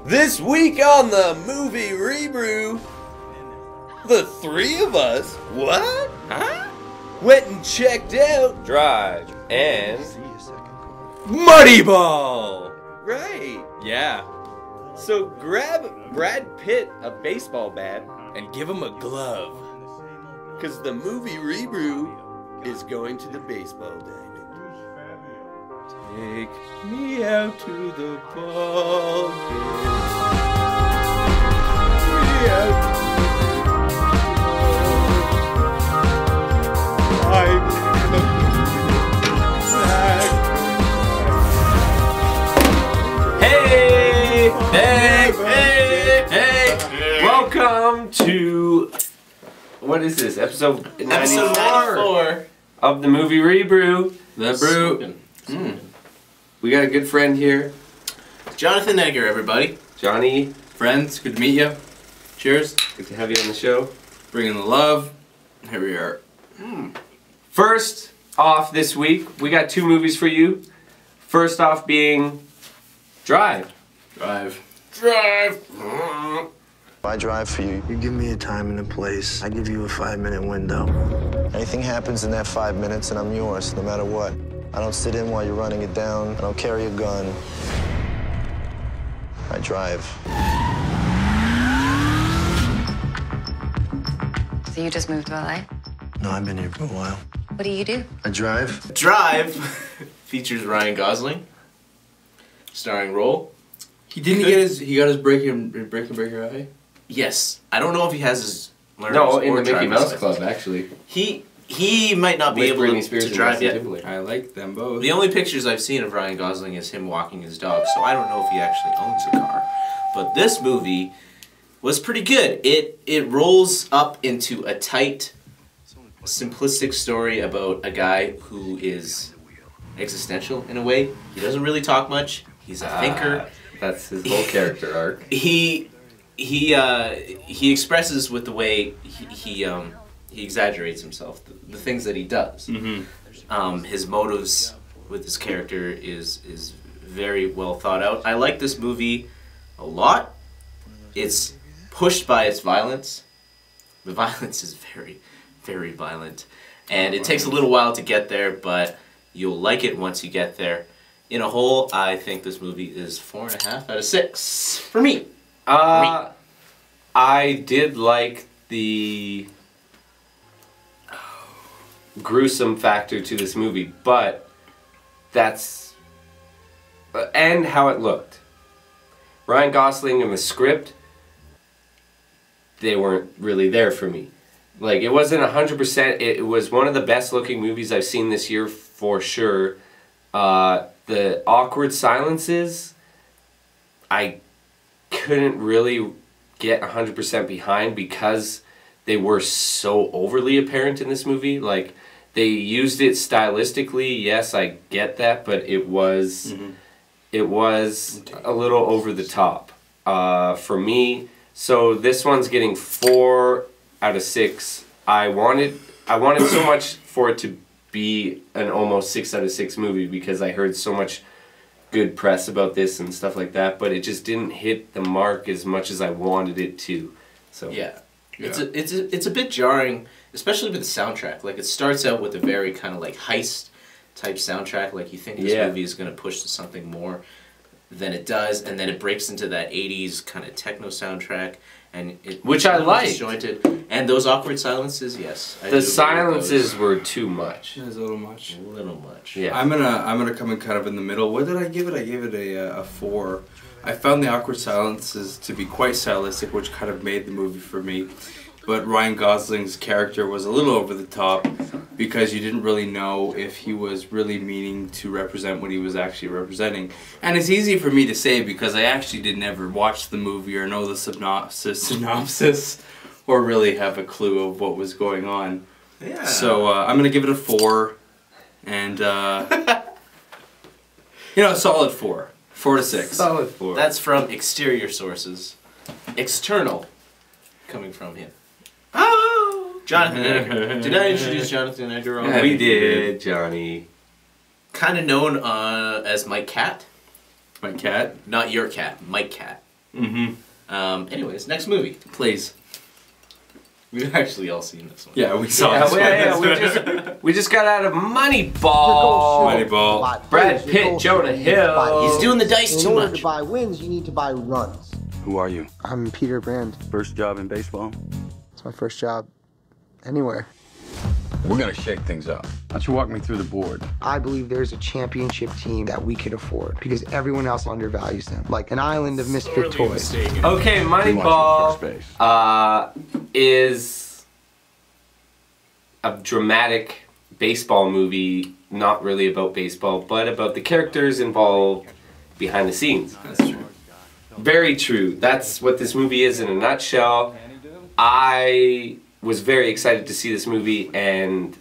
This week on the Movie Rebrew, the three of us, what? Huh? Went and checked out Drive and Moneyball! Right. Yeah. So grab Brad Pitt a baseball bat and give him a glove. Because the Movie Rebrew is going to the baseball diamond. Take me out to the ball game. Me out. Hey! Hey! Hey! Hey! Welcome to... What is this? Episode 94 of the Movie Rebrew. The brew. We got a good friend here. Jonathan Egger, everybody. Johnny. Friends, good to meet you. Cheers. Good to have you on the show. Bringing the love. Here we are. First off this week, we got two movies for you. First off being Drive. Drive. Drive! If I drive for you, you give me a time and a place. I give you a 5-minute window. Anything happens in that 5 minutes and I'm yours, no matter what. I don't sit in while you're running it down. I don't carry a gun. I drive. So you just moved to LA? No, I've been here for a while. What do you do? I drive. Drive features Ryan Gosling, starring role. He got his breaker eye? Yes. I don't know if he has his learner's No, in or the Mickey driver's Mouse license. Club, actually. He might not be With able Britney to Spears and drive Justin yet. Timberlake. I like them both. The only pictures I've seen of Ryan Gosling is him walking his dog, so I don't know if he actually owns a car. But this movie was pretty good. It rolls up into a tight, simplistic story about a guy who is existential in a way. He doesn't really talk much. He's a thinker. That's his whole character arc. He expresses with the way he exaggerates himself, the things that he does. His motives with his character is very well thought out. I like this movie a lot. It's pushed by its violence. The violence is very, very violent. And it takes a little while to get there, but you'll like it once you get there. In a whole, I think this movie is 4.5 out of 6 for me. I did like the gruesome factor to this movie, but that's... and how it looked. Ryan Gosling and the script, they weren't really there for me. Like, it wasn't 100%. It was one of the best looking movies I've seen this year for sure. The awkward silences, I couldn't really get 100% behind because they were so overly apparent in this movie. Like, they used it stylistically, yes, I get that, but it was a little over the top for me. So this one's getting 4 out of 6. I wanted so much for it to be an almost 6 out of 6 movie because I heard so much good press about this and stuff like that, but it just didn't hit the mark as much as I wanted it to. So yeah. It's a bit jarring, especially with the soundtrack. Like, it starts out with a very kind of like heist type soundtrack. Like, you think this movie is going to push to something more than it does, and then it breaks into that 80s kind of techno soundtrack, and which I like. Disjointed. And those awkward silences, yes. The silences were too much. It was a little much. A little much. Yeah. I'm gonna come in kind of in the middle. What did I give it? I gave it a 4. I found the awkward silences to be quite stylistic, which kind of made the movie for me. But Ryan Gosling's character was a little over the top because you didn't really know if he was really meaning to represent what he was actually representing. And it's easy for me to say because I actually did never watch the movie or know the synopsis or really have a clue of what was going on. Yeah. So I'm going to give it a 4. And, a solid 4. 4 to 6. Solid 4. That's from exterior sources. External. Coming from him. Oh! Jonathan Edgar. Did I introduce Jonathan Edgar already? Yeah, we did, Johnny. Kind of known as Mike Cat My cat? Not your cat, Mike Cat. Anyways, next movie. Please. We've actually all seen this one. Yeah, we saw this one. We just got out of Moneyball. Moneyball. Brad Pitt, Jonah Hill. He's doing the dice too In order much. to buy wins, you need to buy runs. Who are you? I'm Peter Brand. First job in baseball? It's my first job anywhere. We're gonna shake things up. Why don't you walk me through the board? I believe there's a championship team that we could afford because everyone else undervalues them, like an island of misfit toys. Okay, Moneyball is a dramatic baseball movie, not really about baseball, but about the characters involved behind the scenes. That's true. Very true. That's what this movie is in a nutshell. I was very excited to see this movie, and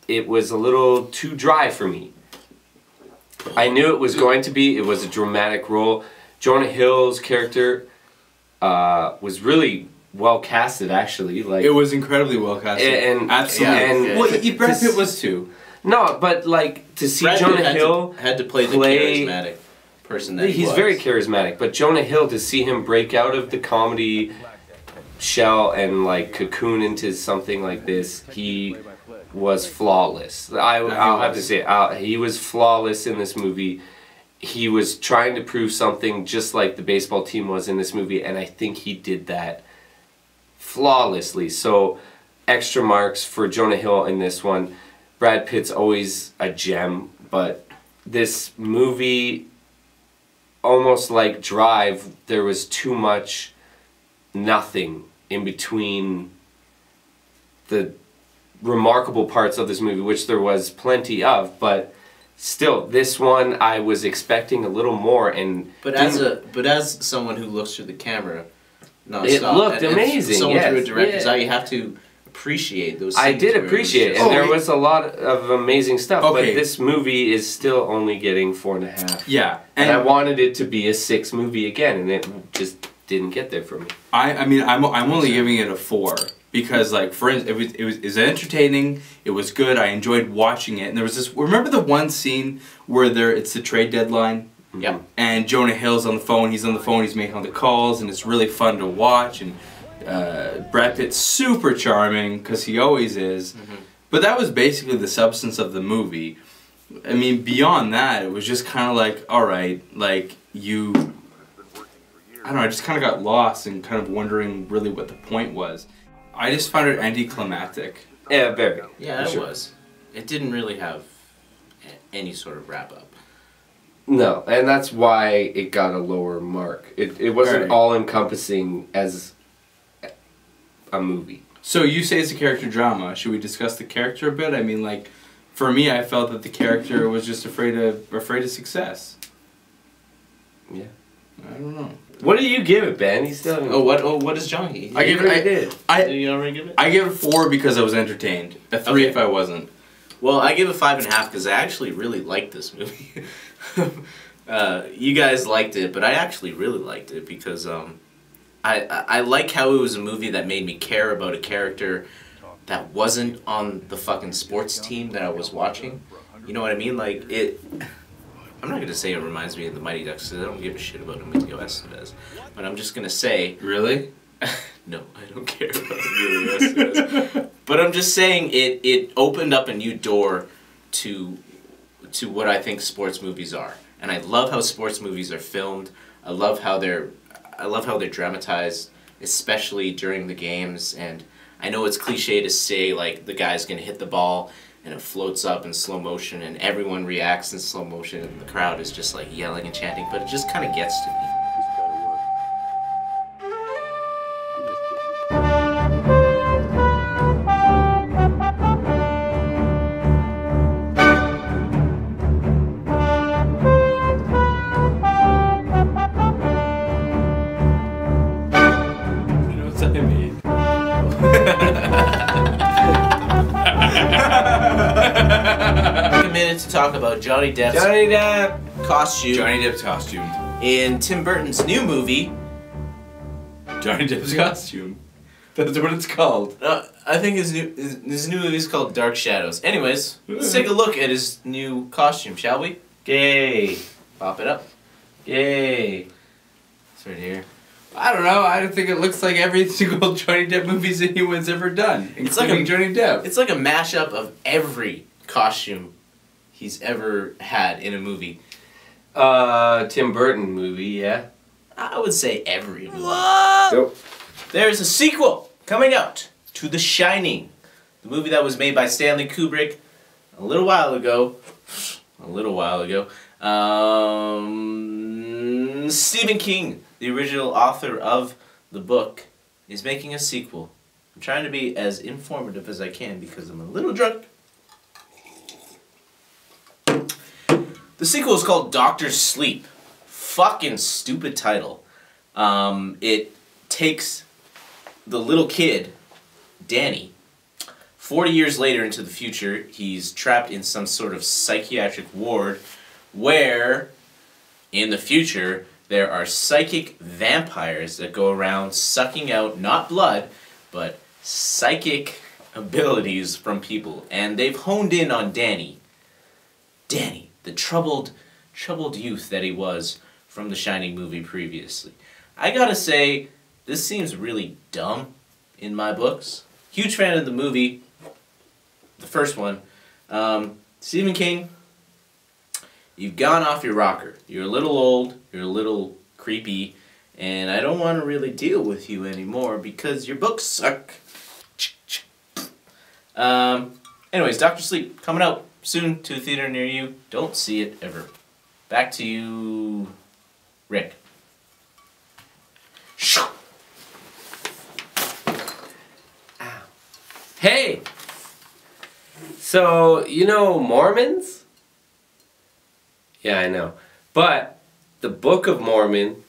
it was a little too dry for me. I knew it was going to be. It was a dramatic role. Jonah Hill's character was really well casted, actually. Like, It was incredibly well casted. And absolutely. and- Well, Brad Pitt was too. No, but like to see Brad Jonah Pitt Hill had to play the charismatic person that he he's was. very charismatic, but Jonah Hill, to see him break out of the comedy shell and like cocoon into something like this, he was flawless. I'll have to say, he was flawless in this movie. He was trying to prove something just like the baseball team was in this movie, and I think he did that flawlessly. So extra marks for Jonah Hill in this one. Brad Pitt's always a gem, but this movie, almost like Drive, there was too much nothing in between the remarkable parts of this movie, which there was plenty of, but still, this one I was expecting a little more. And But as someone who looks through the camera, nonstop, it looked amazing. Someone through a Yes, director's yeah. ate, you have to appreciate those. I scenes did where it was appreciate it, just- and there was a lot of amazing stuff. Okay. But this movie is still only getting 4.5. Yeah. And I wanted it to be a 6 movie again, and it just didn't get there for me. I mean, I'm only giving it a 4 because, like, for instance, it was entertaining. It was good. I enjoyed watching it. And there was this. Remember the one scene where it's the trade deadline, Yeah. and Jonah Hill's on the phone. He's on the phone. He's making all the calls, and it's really fun to watch. And Brad Pitt's super charming because he always is. But that was basically the substance of the movie. I mean, beyond that, it was just kind of like, all right, like you. I don't know, I just kind of got lost and kind of wondering really what the point was. I just found it anticlimactic. Yeah, very. Yeah, it Sure. was. It didn't really have any sort of wrap up. No, and that's why it got a lower mark. It wasn't Right. all-encompassing as a movie. So you say it's a character drama. Should we discuss the character a bit? I mean, like, for me, I felt that the character was just afraid of success. Yeah. I don't know. What do you give it, Ben? He's still. What is Johnny? I give it. already did. Did you already give it? I give it 4 because I was entertained. A 3 Okay. if I wasn't. Well, I give it 5.5 because I actually really liked this movie. You guys liked it, but I actually really liked it because I like how it was a movie that made me care about a character that wasn't on the fucking sports team that I was watching. You know what I mean? Like it. I'm not gonna say it reminds me of the Mighty Ducks because I don't give a shit about Emilio Estevez, but I'm just gonna say. Really? No, I don't care about Emilio Estevez. But I'm just saying it opened up a new door to what I think sports movies are. And I love how sports movies are filmed. I love how they're dramatized, especially during the games. And I know it's cliche to say like the guy's gonna hit the ball and it floats up in slow motion and everyone reacts in slow motion and the crowd is just like yelling and chanting, but it just kind of gets to me. You know what I mean? Take a minute to talk about Johnny Depp's Johnny Depp. costume Johnny Depp's costume. in Tim Burton's new movie. Johnny Depp's costume. That's what it's called. I think his new movie is called Dark Shadows. Anyways, let's take a look at his new costume, shall we? Gay. Pop it up. Yay. It's right here. I don't know. I don't think it looks like every single Johnny Depp movies anyone's ever done, It's like including Johnny Depp. It's like a mashup of every costume he's ever had in a movie. Tim Burton movie, yeah. I would say every movie. Nope. There's a sequel coming out to The Shining, the movie that was made by Stanley Kubrick a little while ago. Stephen King, the original author of the book, is making a sequel. I'm trying to be as informative as I can because I'm a little drunk. The sequel is called Doctor Sleep. Fucking stupid title. It takes the little kid, Danny, 40 years later into the future. He's trapped in some sort of psychiatric ward where, in the future, there are psychic vampires that go around sucking out not blood, but psychic abilities from people. And they've honed in on Danny. Danny, the troubled youth that he was from the Shining movie previously. I gotta say, this seems really dumb in my books. Huge fan of the movie, the first one. Stephen King, you've gone off your rocker. You're a little old, you're a little creepy, and I don't want to really deal with you anymore because your books suck. Anyways, Dr. Sleep, coming out soon to a theater near you. Don't see it ever. Back to you, Rick. Hey! So, you know Mormons? Yeah, I know. But the Book of Mormon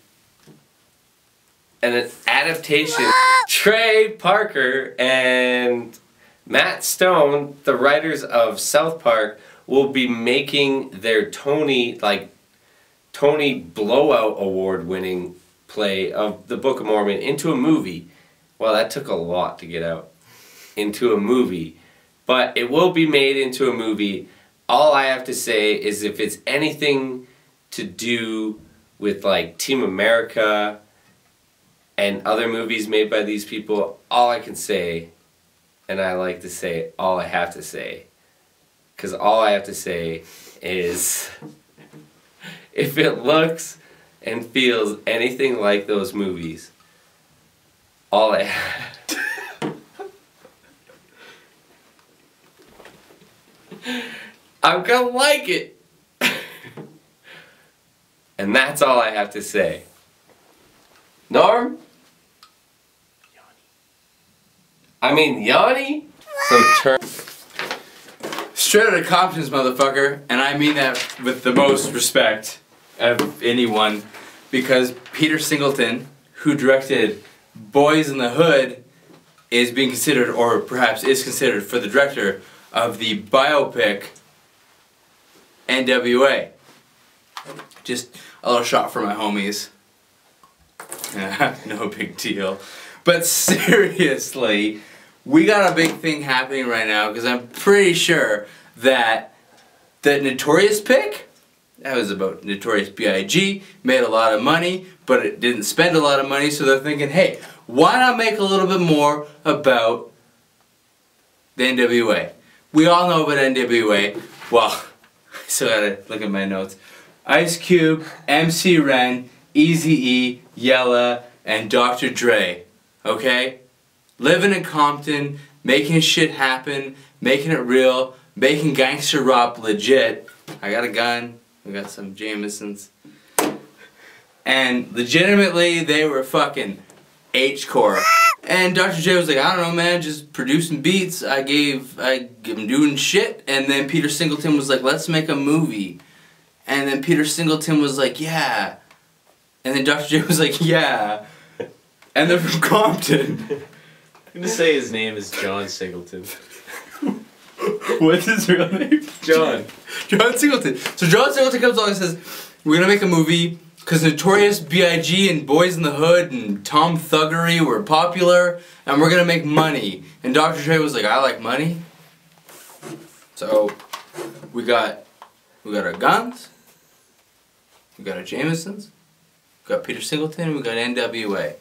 and an adaptation, Trey Parker and Matt Stone, the writers of South Park, will be making their Tony Blowout Award winning play of the Book of Mormon into a movie. Well, that took a lot to get out. Into a movie. But it will be made into a movie. All I have to say is if it's anything to do with like Team America and other movies made by these people, all I can say, and I like to say all I have to say, because all I have to say is if it looks and feels anything like those movies, all I I'm gonna like it. And that's all I have to say. Norm? I mean, Yanni? Some term. Straight out of Compton's, motherfucker, and I mean that with the most respect of anyone, because Peter Singleton, who directed Boys in the Hood, is being considered, or perhaps is considered, for the director of the biopic NWA. Just a little shot for my homies. No big deal. But seriously, we got a big thing happening right now because I'm pretty sure that the Notorious pick, that was about Notorious B.I.G., made a lot of money, but it didn't spend a lot of money, so they're thinking, hey, why not make a little bit more about the NWA? We all know about NWA. Well, I still gotta look at my notes. Ice Cube, MC Ren, Eazy-E, Yella, and Dr. Dre. Okay? Living in Compton, making shit happen, making it real, making gangster rap legit. I got a gun. I got some Jamesons. And legitimately, they were fucking H-core. And Dr. J was like, I don't know, man, just producing beats. I'm doing shit. And then Peter Singleton was like, let's make a movie. And then Peter Singleton was like, yeah. And then Dr. J was like, yeah. And they're from Compton. I'm gonna say his name is John Singleton. What's his real name? John. John Singleton. So John Singleton comes along and says, we're gonna make a movie because Notorious B.I.G. and Boys in the Hood and Tom Thuggery were popular, and we're gonna make money. And Dr. Dre was like, I like money. So we got our guns, we got our Jamesons, we got Peter Singleton, we got NWA.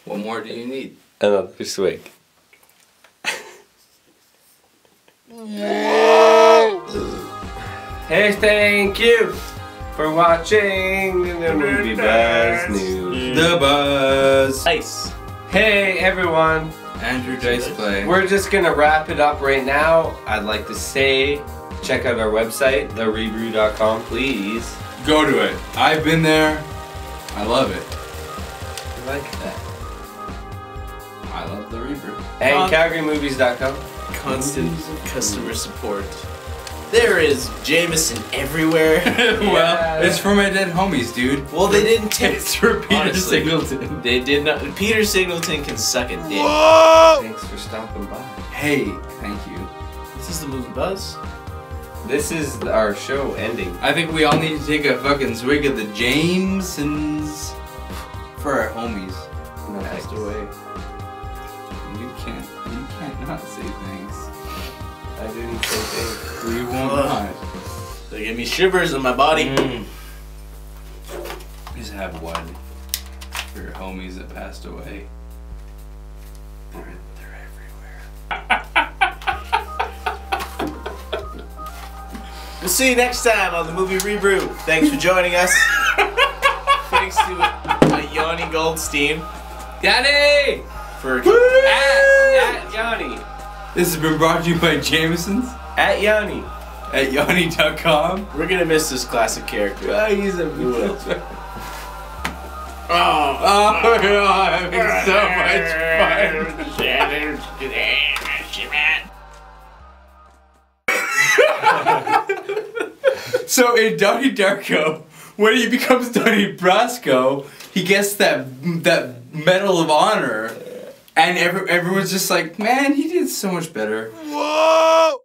What more do you need? Another swig. Hey, thank you for watching the Movie Buzz News. The Buzz. Nice. Hey, everyone. Andrew Dice Clay. We're just gonna wrap it up right now. I'd like to say, check out our website, therebrew.com, please. Go to it. I've been there. I love it. I like that. I love the Rebrew. And CalgaryMovies.com. Constant customer support. There is Jameson everywhere. Well, it's for my dead homies, dude. Well, they didn't take. It's for Peter Honestly, Singleton. They did not. Peter Singleton can suck a dick. Thanks for stopping by. Hey, thank you. This is the Movie Buzz. This is our show ending. I think we all need to take a fucking swig of the Jamesons for our homies. No, Passed away. You can't not say thanks. I didn't say thanks. We won't not. They give me shivers in my body. Just have one for your homies that passed away. They're everywhere. We'll see you next time on the Movie Rebrew. Thanks for joining us. Thanks to Yanni Goldstein Yanni! for At Yanni. This has been brought to you by Jamesons At Yanni. at yanni.com. We're gonna miss this classic character. He's a will. Oh, you're having so much fun. So in Donnie Darko, when he becomes Donnie Brasco, he gets that Medal of Honor, and everyone's just like, man, he did so much better. Whoa!